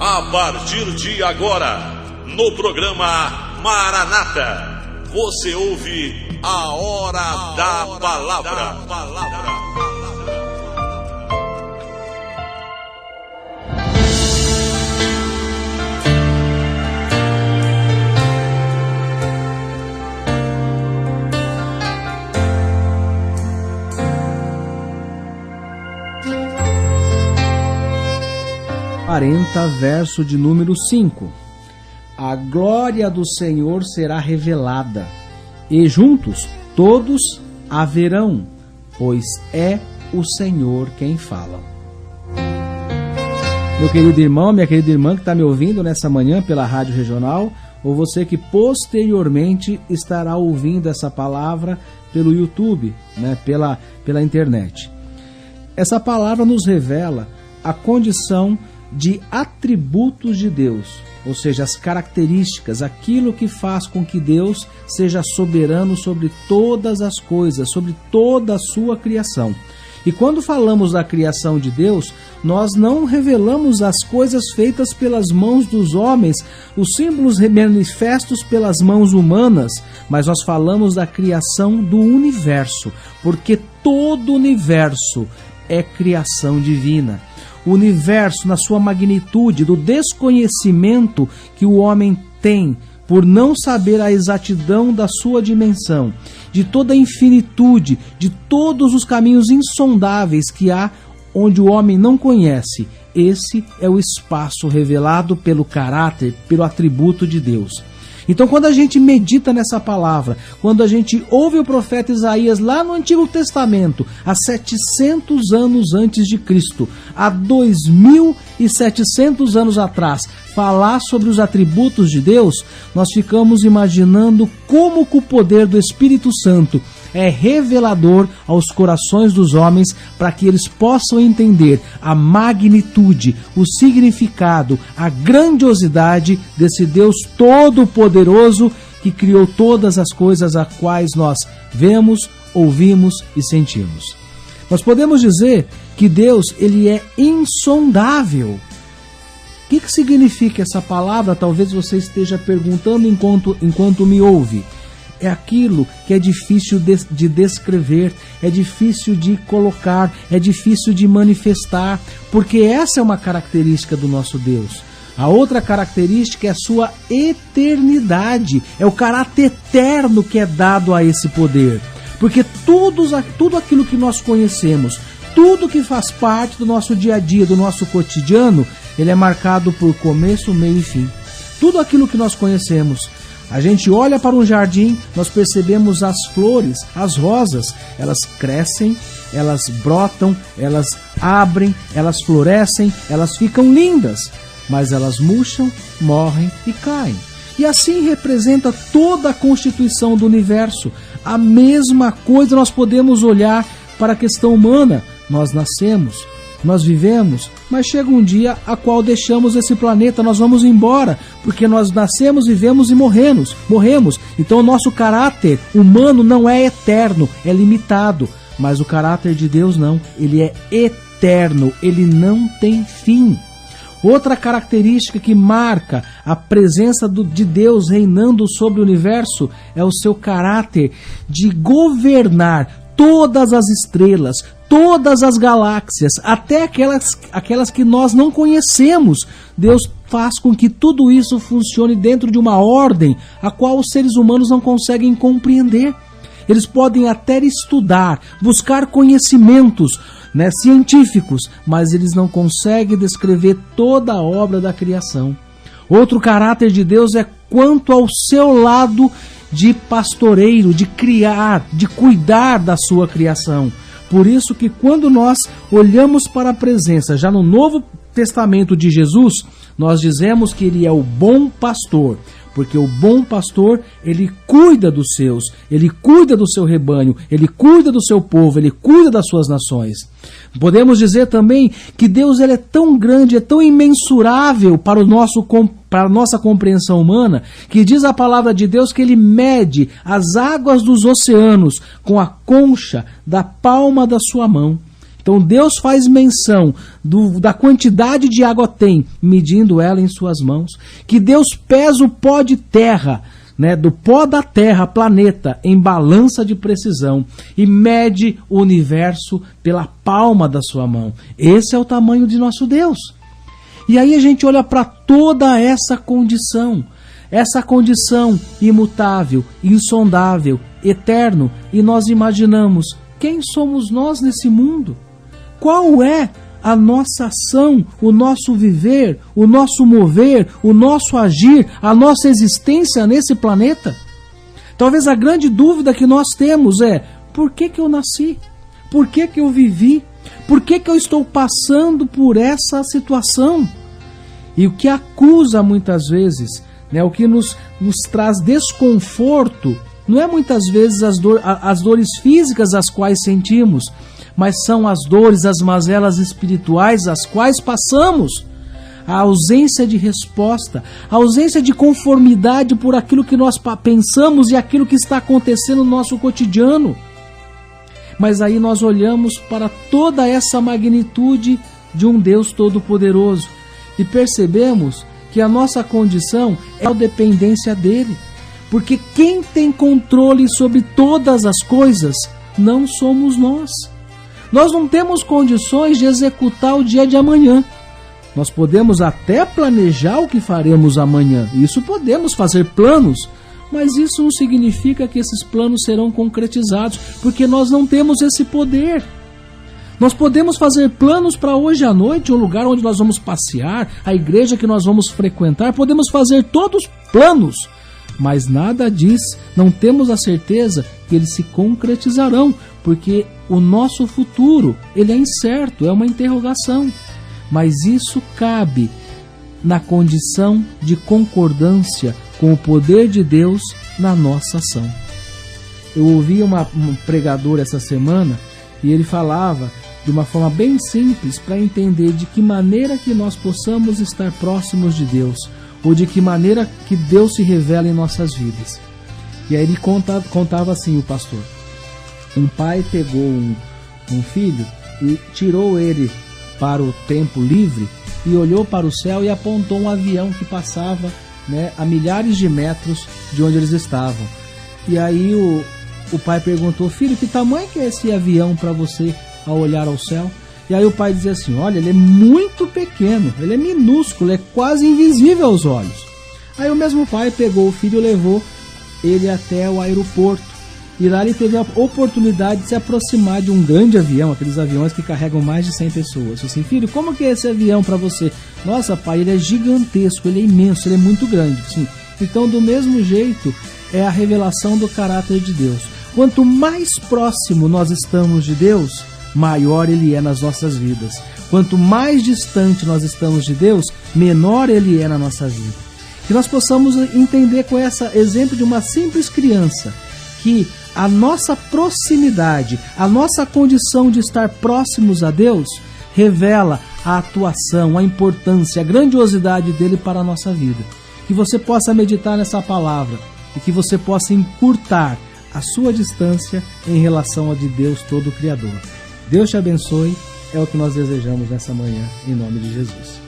A partir de agora, no programa Maranata, você ouve a Hora da Palavra. Verso de número 5. A glória do Senhor será revelada, e juntos todos a verão, pois é o Senhor quem fala. Meu querido irmão, minha querida irmã que está me ouvindo nessa manhã pela Rádio Regional, ou você que posteriormente estará ouvindo essa palavra pelo YouTube, pela internet. Essa palavra nos revela a condição de atributos de Deus, ou seja, as características, aquilo que faz com que Deus seja soberano sobre todas as coisas, sobre toda a sua criação. E quando falamos da criação de Deus, nós não revelamos as coisas feitas pelas mãos dos homens, os símbolos manifestos pelas mãos humanas, mas nós falamos da criação do universo, porque todo o universo é criação divina. O universo, na sua magnitude, do desconhecimento que o homem tem por não saber a exatidão da sua dimensão, de toda a infinitude, de todos os caminhos insondáveis que há onde o homem não conhece, esse é o espaço revelado pelo caráter, pelo atributo de Deus. Então, quando a gente medita nessa palavra, quando a gente ouve o profeta Isaías lá no Antigo Testamento, há 700 anos antes de Cristo, há 2.700 anos atrás, falar sobre os atributos de Deus, nós ficamos imaginando como que o poder do Espírito Santo é revelador aos corações dos homens para que eles possam entender a magnitude, o significado, a grandiosidade desse Deus todo-poderoso que criou todas as coisas a quais nós vemos, ouvimos e sentimos. Nós podemos dizer que Deus, ele é insondável. O que significa essa palavra? Talvez você esteja perguntando enquanto me ouve. É aquilo que é difícil de descrever, é difícil de colocar, é difícil de manifestar, porque essa é uma característica do nosso Deus. A outra característica é a sua eternidade, é o caráter eterno que é dado a esse poder. Porque tudo aquilo que nós conhecemos, tudo que faz parte do nosso dia a dia, do nosso cotidiano, ele é marcado por começo, meio e fim. Tudo aquilo que nós conhecemos. A gente olha para um jardim, nós percebemos as flores, as rosas, elas crescem, elas brotam, elas abrem, elas florescem, elas ficam lindas, mas elas murcham, morrem e caem. E assim representa toda a constituição do universo. A mesma coisa nós podemos olhar para a questão humana. Nós nascemos, nós vivemos, mas chega um dia a qual deixamos esse planeta, nós vamos embora, porque nós nascemos, vivemos e morremos. Então o nosso caráter humano não é eterno, é limitado, mas o caráter de Deus não, ele é eterno, ele não tem fim. Outra característica que marca a presença de Deus reinando sobre o universo é o seu caráter de governar todas as estrelas, todas as galáxias, até aquelas que nós não conhecemos. Deus faz com que tudo isso funcione dentro de uma ordem a qual os seres humanos não conseguem compreender. Eles podem até estudar, buscar conhecimentos científicos, mas eles não conseguem descrever toda a obra da criação. Outro caráter de Deus é quanto ao seu lado de pastoreiro, de criar, de cuidar da sua criação. Por isso que quando nós olhamos para a presença, já no Novo Testamento de Jesus, nós dizemos que ele é o bom pastor, porque o bom pastor, ele cuida dos seus, ele cuida do seu rebanho, ele cuida do seu povo, ele cuida das suas nações. Podemos dizer também que Deus ele é tão grande, é tão imensurável para a nossa compreensão humana, que diz a palavra de Deus que ele mede as águas dos oceanos com a concha da palma da sua mão. Então Deus faz menção da quantidade de água tem, medindo ela em suas mãos. Que Deus pesa o pó de terra, né, do pó da terra, planeta, em balança de precisão, e mede o universo pela palma da sua mão. Esse é o tamanho de nosso Deus. E aí a gente olha para toda essa condição imutável, insondável, eterno, e nós imaginamos: quem somos nós nesse mundo? Qual é a nossa ação, o nosso viver, o nosso mover, o nosso agir, a nossa existência nesse planeta? Talvez a grande dúvida que nós temos é: por que eu nasci? Por que eu vivi? Por que eu estou passando por essa situação? E o que acusa muitas vezes, né, o que nos traz desconforto, não é muitas vezes as dores físicas as quais sentimos, mas são as dores, as mazelas espirituais as quais passamos. A ausência de resposta, a ausência de conformidade por aquilo que nós pensamos e aquilo que está acontecendo no nosso cotidiano. Mas aí nós olhamos para toda essa magnitude de um Deus Todo-Poderoso e percebemos que a nossa condição é a dependência dele. Porque quem tem controle sobre todas as coisas não somos nós. Nós não temos condições de executar o dia de amanhã. Nós podemos até planejar o que faremos amanhã. Isso podemos fazer planos, mas isso não significa que esses planos serão concretizados, porque nós não temos esse poder. Nós podemos fazer planos para hoje à noite, o lugar onde nós vamos passear, a igreja que nós vamos frequentar, podemos fazer todos planos, mas nada diz, não temos a certeza que eles se concretizarão, porque o nosso futuro, ele é incerto, é uma interrogação. Mas isso cabe na condição de concordância com o poder de Deus na nossa ação. Eu ouvi um pregador essa semana e ele falava de uma forma bem simples para entender de que maneira que nós possamos estar próximos de Deus, ou de que maneira que Deus se revela em nossas vidas. E aí ele contava assim, o pastor: um pai pegou um filho e tirou ele para o tempo livre e olhou para o céu e apontou um avião que passava, né, a milhares de metros de onde eles estavam. E aí o pai perguntou: filho, que tamanho que é esse avião para você ao olhar ao céu? E aí o pai dizia assim: olha, ele é muito pequeno, ele é minúsculo, é quase invisível aos olhos. Aí o mesmo pai pegou o filho e levou ele até o aeroporto. E lá ele teve a oportunidade de se aproximar de um grande avião, aqueles aviões que carregam mais de 100 pessoas. Assim: filho, como que é esse avião para você? Nossa, pai, ele é gigantesco, ele é imenso, ele é muito grande. Sim. Então, do mesmo jeito, é a revelação do caráter de Deus. Quanto mais próximo nós estamos de Deus, maior ele é nas nossas vidas. Quanto mais distante nós estamos de Deus, menor ele é na nossa vida. Que nós possamos entender com esse exemplo de uma simples criança, que a nossa proximidade, a nossa condição de estar próximos a Deus, revela a atuação, a importância, a grandiosidade dele para a nossa vida. Que você possa meditar nessa palavra e que você possa encurtar a sua distância em relação a de Deus Todo-Criador. Deus te abençoe, é o que nós desejamos nessa manhã, em nome de Jesus.